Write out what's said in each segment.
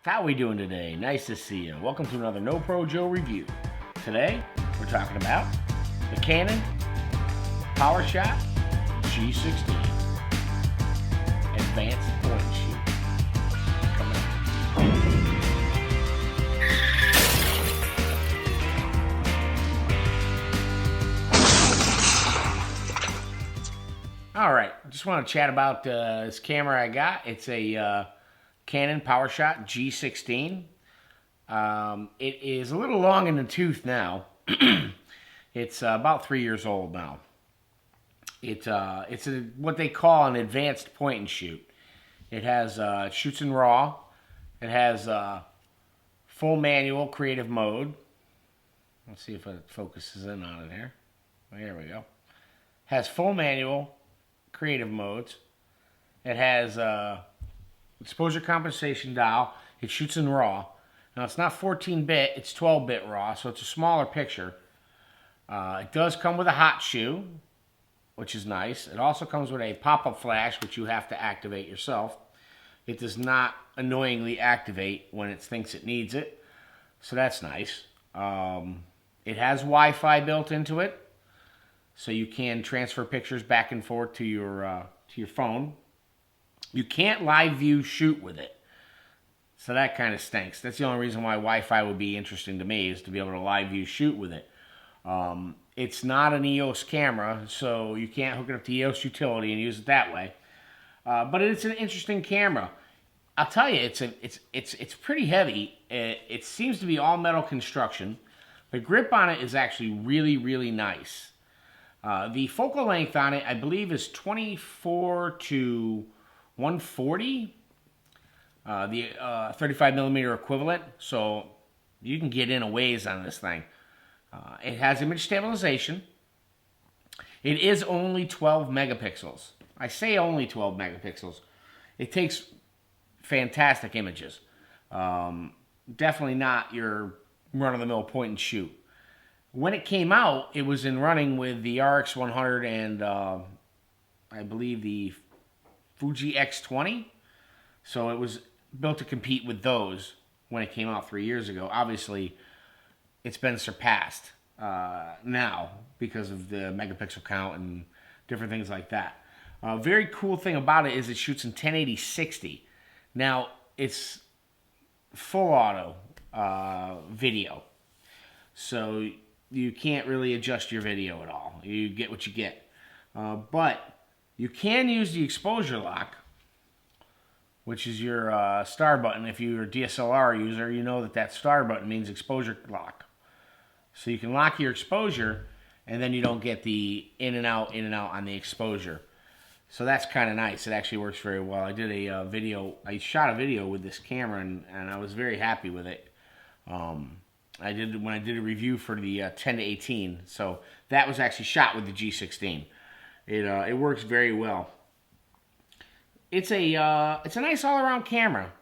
How we doing today? Nice to see you. Welcome to another No Pro Joe review. Today, we're talking about the Canon Powershot G16 Advanced Point and Shoot. Coming up. All right, just want to chat about this camera I got. It's a Canon Powershot G16. It is a little long in the tooth now. It's about 3 years old now. It's what they call an advanced point and shoot. It has it shoots in RAW. It has full manual creative mode. Let's see if it focuses in on it here. There we go. Has full manual creative modes. It has exposure compensation dial. It shoots in RAW. Now it's not 14-bit, it's 12-bit RAW, so it's a smaller picture. It does come with a hot shoe, which is nice. It also comes with a pop-up flash, which you have to activate yourself. It does not annoyingly activate when it thinks it needs it, so that's nice. It has Wi-Fi built into it, so you can transfer pictures back and forth to your phone. You can't live view shoot with it. So that kind of stinks. That's the only reason why Wi-Fi would be interesting to me, is to be able to live view shoot with it. It's not an EOS camera, so you can't hook it up to EOS utility and use it that way. But it's an interesting camera. I'll tell you, it's pretty heavy. It seems to be all metal construction. The grip on it is actually really, really nice. The focal length on it, I believe, is 24 to 140, the 35 millimeter equivalent, so you can get in a ways on this thing. It has image stabilization. It is only 12 megapixels. I say only 12 megapixels. It takes fantastic images. Definitely not your run-of-the-mill point and shoot. When it came out, it was in running with the RX100 and I believe the Fuji X20, so it was built to compete with those when it came out 3 years ago. Obviously, it's been surpassed now because of the megapixel count and different things like that. Very cool thing about it is it shoots in 1080-60. Now, it's full auto video, so you can't really adjust your video at all. You get what you get. But you can use the exposure lock, which is your star button. If you're a DSLR user, you know that star button means exposure lock. So you can lock your exposure, and then you don't get the in and out on the exposure. So that's kind of nice. It actually works very well. I did a video. I shot a video with this camera, and I was very happy with it. I did when I did a review for the 10 to 18. So that was actually shot with the G16. It works very well. It's a nice all-around camera.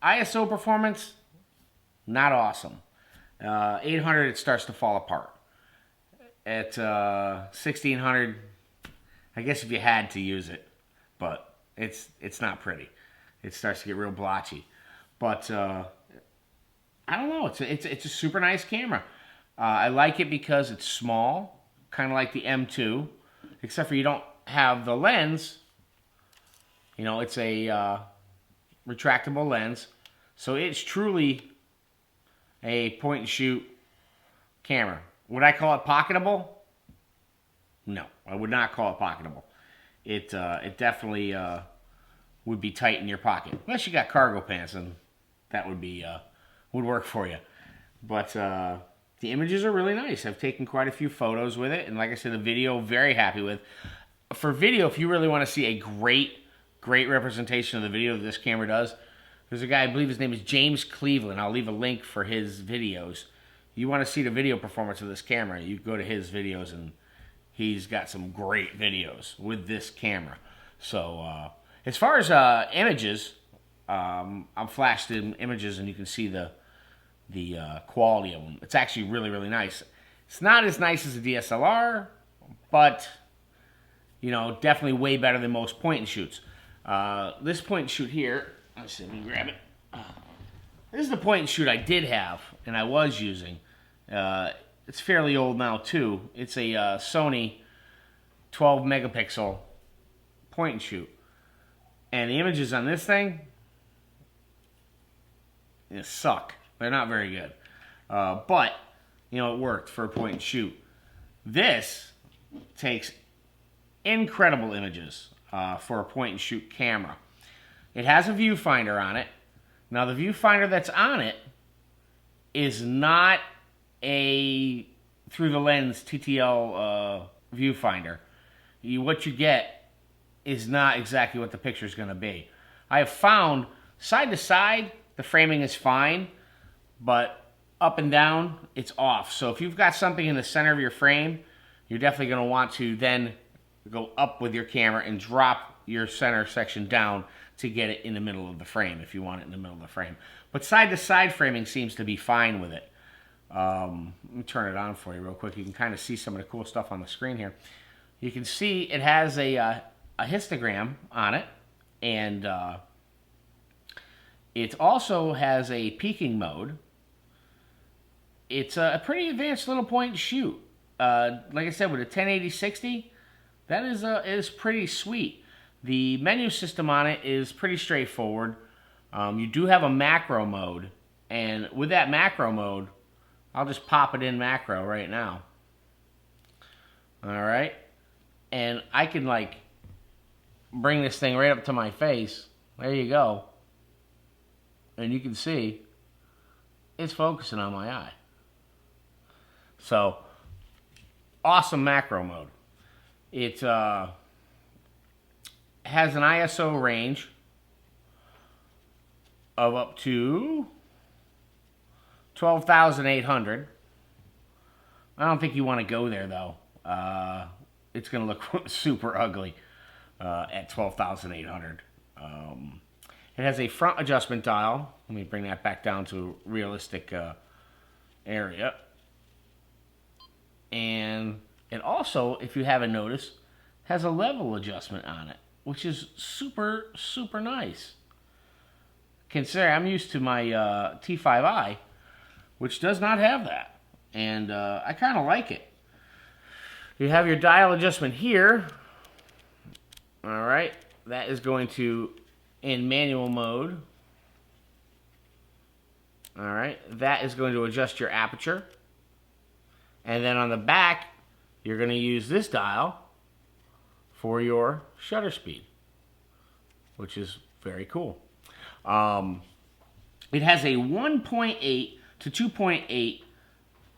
ISO performance, not awesome. 800, it starts to fall apart. At 1600, I guess if you had to use it, but it's not pretty. It starts to get real blotchy. But I don't know. It's a super nice camera. I like it because it's small, kind of like the M2, except for you don't have the lens. You know, it's a retractable lens, so it's truly a point and shoot camera. Would I call it pocketable? No, I would not call it pocketable. It definitely would be tight in your pocket, unless you got cargo pants, and that would work for you. But the images are really nice. I've taken quite a few photos with it, and like I said, the video, very happy with. For video, if you really want to see a great representation of the video that this camera does, there's a guy, I believe his name is James Cleveland. I'll leave a link for his videos. You want to see the video performance of this camera, you go to his videos, and he's got some great videos with this camera. So as far as images, I've flashed in images, and you can see the quality of them. It's actually really, really nice. It's not as nice as a DSLR, but you know, definitely way better than most point and shoots. This point and shoot here, let's see, let me grab it. This is the point and shoot I did have, and I was using. It's fairly old now too. It's a Sony 12 megapixel point and shoot. And the images on this thing, they suck. They're not very good. But, you know, it worked for a point and shoot. This takes incredible images for a point and shoot camera. It has a viewfinder on it. Now, the viewfinder that's on it is not a through the lens TTL viewfinder. What you get is not exactly what the picture is going to be. I have found side to side the framing is fine, but up and down it's off. So if you've got something in the center of your frame, you're definitely going to want to then go up with your camera and drop your center section down to get it in the middle of the frame if you want it in the middle of the frame. But side to side framing seems to be fine with it. Let me turn it on for you real quick. You can kind of see some of the cool stuff on the screen here. You can see it has a histogram on it, and it also has a peaking mode. It's a pretty advanced little point and shoot. Like I said, with a 1080-60, that is pretty sweet. The menu system on it is pretty straightforward. You do have a macro mode, and with that macro mode, I'll just pop it in macro right now. All right, and I can like bring this thing right up to my face. There you go, and you can see it's focusing on my eye. So awesome macro mode. It has an ISO range of up to 12,800. I don't think you want to go there though. It's going to look super ugly at 12,800. It has a front adjustment dial. Let me bring that back down to a realistic area. And it also, if you haven't noticed, has a level adjustment on it, which is super, super nice. Consider I'm used to my T5i, which does not have that. And I kind of like it. You have your dial adjustment here. All right. That is going to, in manual mode. All right. That is going to adjust your aperture. And then on the back, you're going to use this dial for your shutter speed, which is very cool. It has a 1.8 to 2.8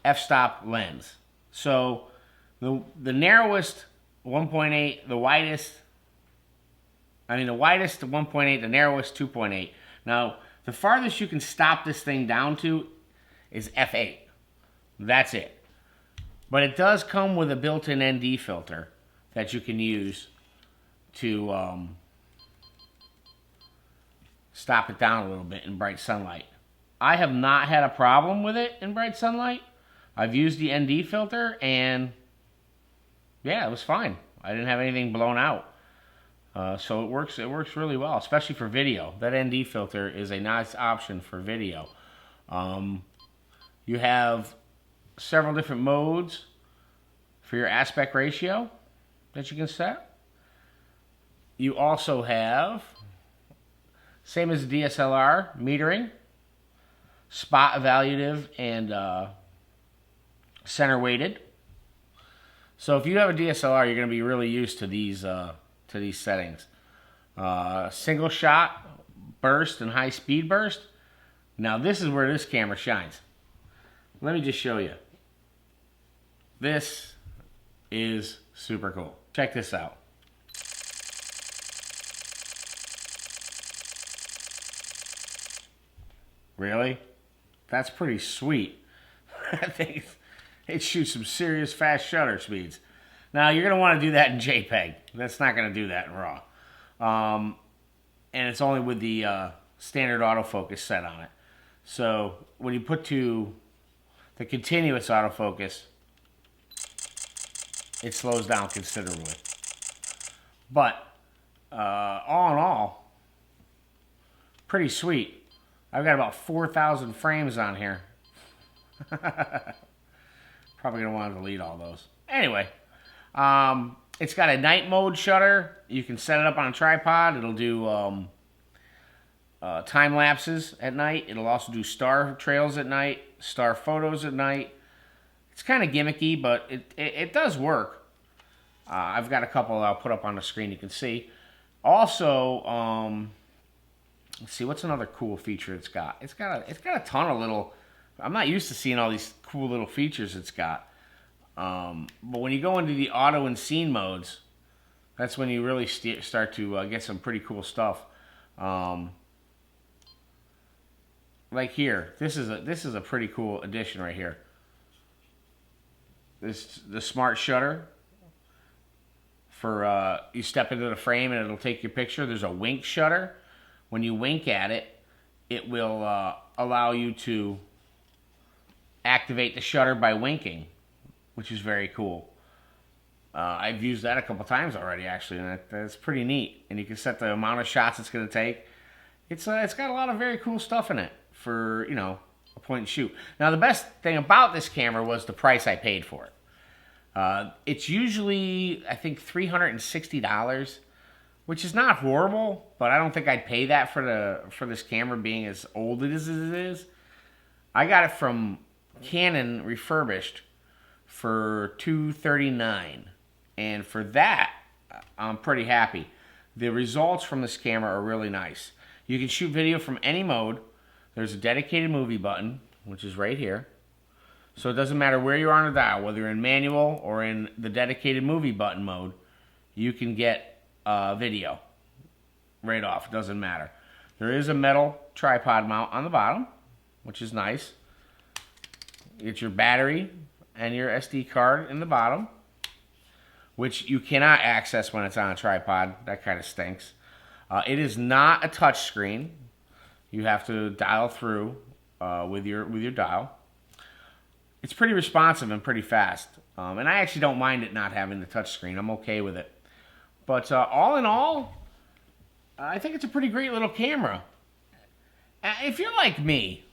f-stop lens. So the narrowest 1.8, the widest to 1.8, the narrowest 2.8. Now, the farthest you can stop this thing down to is f8. That's it. But it does come with a built-in ND filter that you can use to stop it down a little bit in bright sunlight. I have not had a problem with it in bright sunlight. I've used the ND filter, and yeah, it was fine. I didn't have anything blown out. So it works really well, especially for video. That ND filter is a nice option for video. You have several different modes for your aspect ratio that you can set. You also have, same as the DSLR, metering, spot evaluative, and center weighted. So if you have a DSLR, you're going to be really used to these settings. Single shot, burst, and high speed burst. Now this is where this camera shines. Let me just show you. This is super cool. Check this out. Really? That's pretty sweet. I think it shoots some serious fast shutter speeds. Now you're going to want to do that in JPEG. That's not going to do that in RAW. And it's only with the standard autofocus set on it. So when you put to the continuous autofocus, it slows down considerably. But all in all, pretty sweet. I've got about 4,000 frames on here. Probably going to want to delete all those. Anyway, it's got a night mode shutter. You can set it up on a tripod. It'll do time lapses at night. It'll also do star trails at night, star photos at night. It's kind of gimmicky, but it does work. I've got a couple I'll put up on the screen you can see. Also, let's see, what's another cool feature it's got? It's got a ton of little. I'm not used to seeing all these cool little features it's got. But when you go into the auto and scene modes, that's when you really start to get some pretty cool stuff. Like here, this is a pretty cool addition right here. The smart shutter for you step into the frame and it'll take your picture. There's a wink shutter. When you wink at it, it will allow you to activate the shutter by winking, which is very cool. I've used that a couple times already, actually, and that's pretty neat. And you can set the amount of shots it's going to take. It's got a lot of very cool stuff in it for, you know, a point and shoot. Now, the best thing about this camera was the price I paid for it. It's usually, I think, $360, which is not horrible, but I don't think I'd pay that for this camera being as old as it is. I got it from Canon refurbished for $239, and for that, I'm pretty happy. The results from this camera are really nice. You can shoot video from any mode. There's a dedicated movie button, which is right here. So it doesn't matter where you are on the dial, whether you're in manual or in the dedicated movie button mode, you can get video right off. It doesn't matter. There is a metal tripod mount on the bottom, which is nice. It's your battery and your SD card in the bottom, which you cannot access when it's on a tripod. That kind of stinks. It is not a touch screen. You have to dial through with your dial. It's pretty responsive and pretty fast. And I actually don't mind it not having the touch screen. I'm okay with it. But all in all, I think it's a pretty great little camera. If you're like me,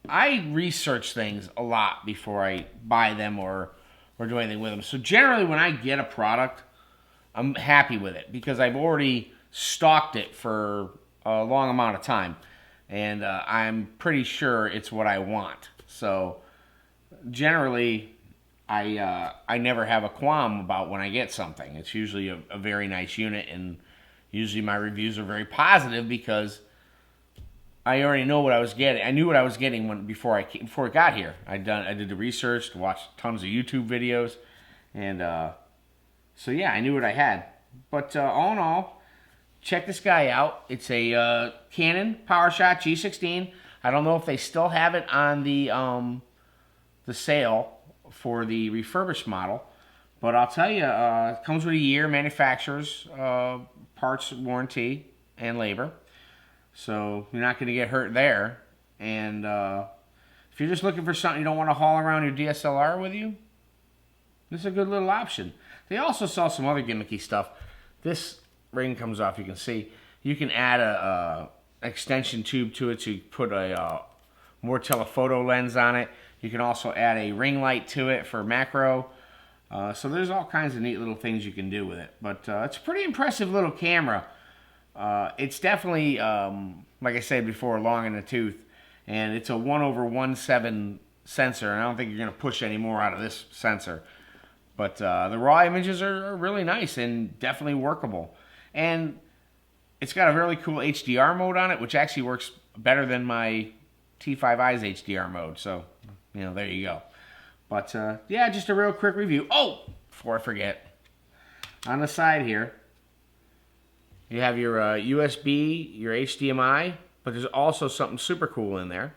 I research things a lot before I buy them or do anything with them. So generally when I get a product, I'm happy with it because I've already stalked it for a long amount of time. And I'm pretty sure it's what I want. So generally, I never have a qualm about when I get something. It's usually a very nice unit, and usually my reviews are very positive because I already know what I was getting. I knew what I was getting before it got here. I did the research, watched tons of YouTube videos, and so yeah, I knew what I had. But all in all, check this guy out. It's a Canon Powershot G16. I don't know if they still have it on the sale for the refurbished model, but I'll tell you, it comes with a year manufacturer's parts warranty and labor, so you're not going to get hurt there. And if you're just looking for something you don't want to haul around your DSLR with you, this is a good little option. They also sell some other gimmicky stuff. This ring comes off, you can see. You can add a extension tube to it to put a more telephoto lens on it. You can also add a ring light to it for macro. So there's all kinds of neat little things you can do with it. But it's a pretty impressive little camera. It's definitely, like I said before, long in the tooth. And it's a 1/17 sensor. And I don't think you're going to push any more out of this sensor. But the raw images are really nice and definitely workable. And it's got a really cool HDR mode on it, which actually works better than my T5i's HDR mode. So, you know, there you go. But, yeah, just a real quick review. Oh, before I forget, on the side here, you have your USB, your HDMI, but there's also something super cool in there.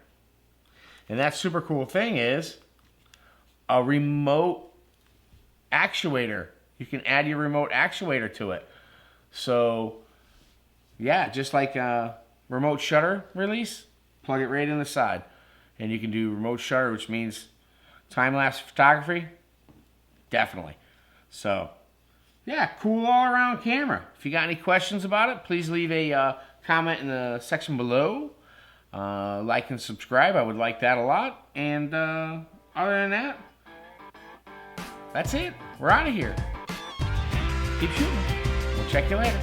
And that super cool thing is a remote actuator. You can add your remote actuator to it. So, yeah, just like a remote shutter release, plug it right in the side. And you can do remote shutter, which means time-lapse photography. Definitely. So, yeah, cool all-around camera. If you got any questions about it, please leave a comment in the section below. Like and subscribe. I would like that a lot. And other than that, that's it. We're out of here. Keep shooting. We'll check you later.